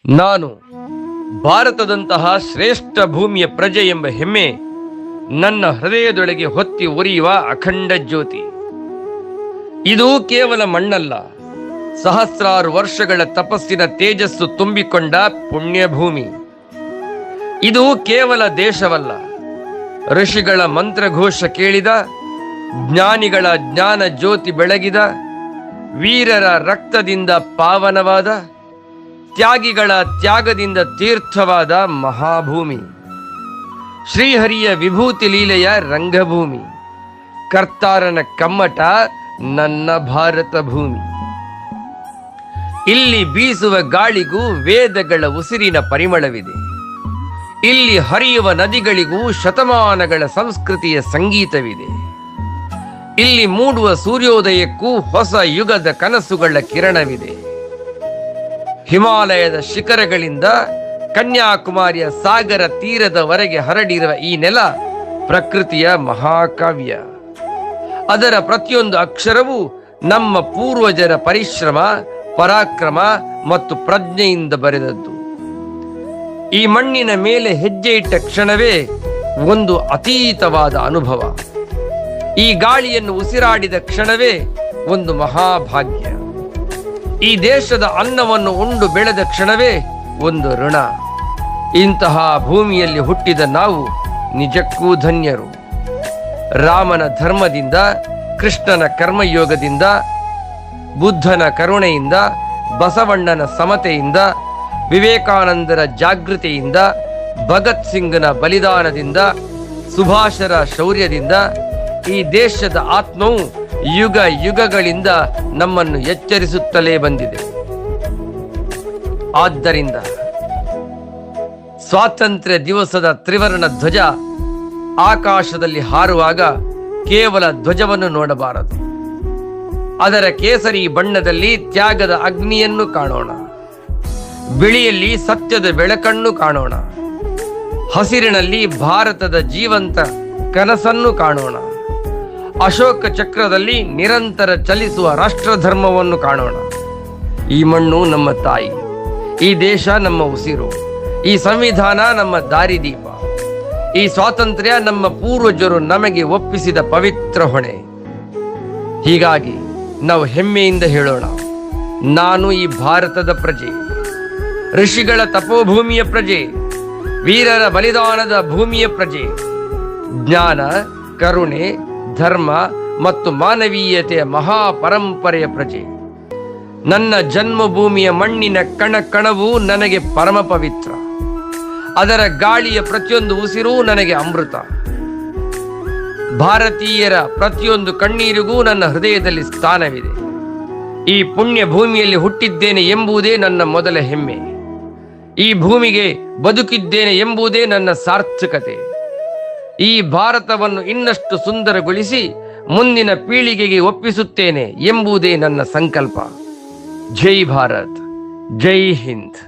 ನಾನು ಭಾರತದಂತಹ ಶ್ರೇಷ್ಠ ಭೂಮಿಯ ಪ್ರಜೆ ಎಂಬ ಹೆಮ್ಮೆ ನನ್ನ ಹೃದಯದೊಳಗೆ ಹೊತ್ತಿ ಉರಿಯುವ ಅಖಂಡ ಜ್ಯೋತಿ. ಇದು ಕೇವಲ ಮಣ್ಣಲ್ಲ, ಸಹಸ್ರಾರು ವರ್ಷಗಳ ತಪಸ್ಸಿನ ತೇಜಸ್ಸು ತುಂಬಿಕೊಂಡ ಪುಣ್ಯಭೂಮಿ. ಇದು ಕೇವಲ ದೇಶವಲ್ಲ, ಋಷಿಗಳ ಮಂತ್ರಘೋಷ ಕೇಳಿದ, ಜ್ಞಾನಿಗಳ ಜ್ಞಾನ ಜ್ಯೋತಿ ಬೆಳಗಿದ, ವೀರರ ರಕ್ತದಿಂದ ಪಾವನವಾದ, ತ್ಯಾಗಿಗಳ ತ್ಯಾಗದಿಂದ ತೀರ್ಥವಾದ ಮಹಾಭೂಮಿ. ಶ್ರೀಹರಿಯ ವಿಭೂತಿ ಲೀಲೆಯ ರಂಗಭೂಮಿ. ಕರ್ತಾರನ ಕಮ್ಮಟ ನನ್ನ ಭಾರತ ಭೂಮಿ. ಇಲ್ಲಿ ಬೀಸುವ ಗಾಳಿಗೂ ವೇದಗಳ ಉಸಿರಿನ ಪರಿಮಳವಿದೆ. ಇಲ್ಲಿ ಹರಿಯುವ ನದಿಗಳಿಗೂ ಶತಮಾನಗಳ ಸಂಸ್ಕೃತಿಯ ಸಂಗೀತವಿದೆ. ಇಲ್ಲಿ ಮೂಡುವ ಸೂರ್ಯೋದಯಕ್ಕೂ ಹೊಸ ಯುಗದ ಕನಸುಗಳ ಕಿರಣವಿದೆ. ಹಿಮಾಲಯದ ಶಿಖರಗಳಿಂದ ಕನ್ಯಾಕುಮಾರಿಯ ಸಾಗರ ತೀರದವರೆಗೆ ಹರಡಿರುವ ಈ ನೆಲ ಪ್ರಕೃತಿಯ ಮಹಾಕಾವ್ಯ. ಅದರ ಪ್ರತಿಯೊಂದು ಅಕ್ಷರವೂ ನಮ್ಮ ಪೂರ್ವಜರ ಪರಿಶ್ರಮ, ಪರಾಕ್ರಮ ಮತ್ತು ಪ್ರಜ್ಞೆಯಿಂದ ಬರೆದದ್ದು. ಈ ಮಣ್ಣಿನ ಮೇಲೆ ಹೆಜ್ಜೆ ಇಟ್ಟ ಕ್ಷಣವೇ ಒಂದು ಅತೀತವಾದ ಅನುಭವ. ಈ ಗಾಳಿಯನ್ನು ಉಸಿರಾಡಿದ ಕ್ಷಣವೇ ಒಂದು ಮಹಾಭಾಗ್ಯ. ಈ ದೇಶದ ಅನ್ನವನ್ನು ಉಂಡು ಬೆಳೆದ ಕ್ಷಣವೇ ಒಂದು ಋಣ. ಇಂತಹ ಭೂಮಿಯಲ್ಲಿ ಹುಟ್ಟಿದ ನಾವು ನಿಜಕ್ಕೂ ಧನ್ಯರು. ರಾಮನ ಧರ್ಮದಿಂದ, ಕೃಷ್ಣನ ಕರ್ಮಯೋಗದಿಂದ, ಬುದ್ಧನ ಕರುಣೆಯಿಂದ, ಬಸವಣ್ಣನ ಸಮತೆಯಿಂದ, ವಿವೇಕಾನಂದರ ಜಾಗೃತಿಯಿಂದ, ಭಗತ್ ಸಿಂಗ್ನ ಬಲಿದಾನದಿಂದ, ಸುಭಾಷರ ಶೌರ್ಯದಿಂದ ಈ ದೇಶದ ಆತ್ಮವು ಯುಗ ಯುಗಗಳಿಂದ ನಮ್ಮನ್ನು ಎಚ್ಚರಿಸುತ್ತಲೇ ಬಂದಿದೆ. ಆದ್ದರಿಂದ ಸ್ವಾತಂತ್ರ್ಯ ದಿವಸದ ತ್ರಿವರ್ಣ ಧ್ವಜ ಆಕಾಶದಲ್ಲಿ ಹಾರುವಾಗ ಕೇವಲ ಧ್ವಜವನ್ನು ನೋಡಬಾರದು. ಅದರ ಕೇಸರಿ ಬಣ್ಣದಲ್ಲಿ ತ್ಯಾಗದ ಅಗ್ನಿಯನ್ನು ಕಾಣೋಣ. ಬಿಳಿಯಲ್ಲಿ ಸತ್ಯದ ಬೆಳಕನ್ನು ಕಾಣೋಣ. ಹಸಿರಿನಲ್ಲಿ ಭಾರತದ ಜೀವಂತ ಕನಸನ್ನು ಕಾಣೋಣ. ಅಶೋಕ ಚಕ್ರದಲ್ಲಿ ನಿರಂತರ ಚಲಿಸುವ ರಾಷ್ಟ್ರಧರ್ಮವನ್ನು ಕಾಣೋಣ. ಈ ಮಣ್ಣು ನಮ್ಮ ತಾಯಿ, ಈ ದೇಶ ನಮ್ಮ ಉಸಿರು, ಈ ಸಂವಿಧಾನ ನಮ್ಮ ದಾರಿದೀಪ, ಈ ಸ್ವಾತಂತ್ರ್ಯ ನಮ್ಮ ಪೂರ್ವಜರು ನಮಗೆ ಒಪ್ಪಿಸಿದ ಪವಿತ್ರ ಹೊಣೆ. ಹೀಗಾಗಿ ನಾವು ಹೆಮ್ಮೆಯಿಂದ ಹೇಳೋಣ, ನಾನು ಈ ಭಾರತದ ಪ್ರಜೆ, ಋಷಿಗಳ ತಪೋಭೂಮಿಯ ಪ್ರಜೆ, ವೀರರ ಬಲಿದಾನದ ಭೂಮಿಯ ಪ್ರಜೆ, ಜ್ಞಾನ, ಕರುಣೆ, ಧರ್ಮ ಮತ್ತು ಮಾನವೀಯತೆಯ ಮಹಾಪರಂಪರೆಯ ಪ್ರಜೆ. ನನ್ನ ಜನ್ಮಭೂಮಿಯ ಮಣ್ಣಿನ ಕಣ ಕಣವೂ ನನಗೆ ಪರಮ ಪವಿತ್ರ. ಅದರ ಗಾಳಿಯ ಪ್ರತಿಯೊಂದು ಉಸಿರೂ ನನಗೆ ಅಮೃತ. ಭಾರತೀಯರ ಪ್ರತಿಯೊಂದು ಕಣ್ಣೀರಿಗೂ ನನ್ನ ಹೃದಯದಲ್ಲಿ ಸ್ಥಾನವಿದೆ. ಈ ಪುಣ್ಯ ಭೂಮಿಯಲ್ಲಿ ಹುಟ್ಟಿದ್ದೇನೆ ಎಂಬುದೇ ನನ್ನ ಮೊದಲ ಹೆಮ್ಮೆ. ಈ ಭೂಮಿಗೆ ಬದುಕಿದ್ದೇನೆ ಎಂಬುದೇ ನನ್ನ ಸಾರ್ಥಕತೆ. ಈ ಭಾರತವನ್ನು ಇನ್ನಷ್ಟು ಸುಂದರಗೊಳಿಸಿ ಮುಂದಿನ ಪೀಳಿಗೆಗೆ ಒಪ್ಪಿಸುತ್ತೇನೆ ಎಂಬುದೇ ನನ್ನ ಸಂಕಲ್ಪ. ಜೈ ಭಾರತ್, ಜೈ ಹಿಂದ್.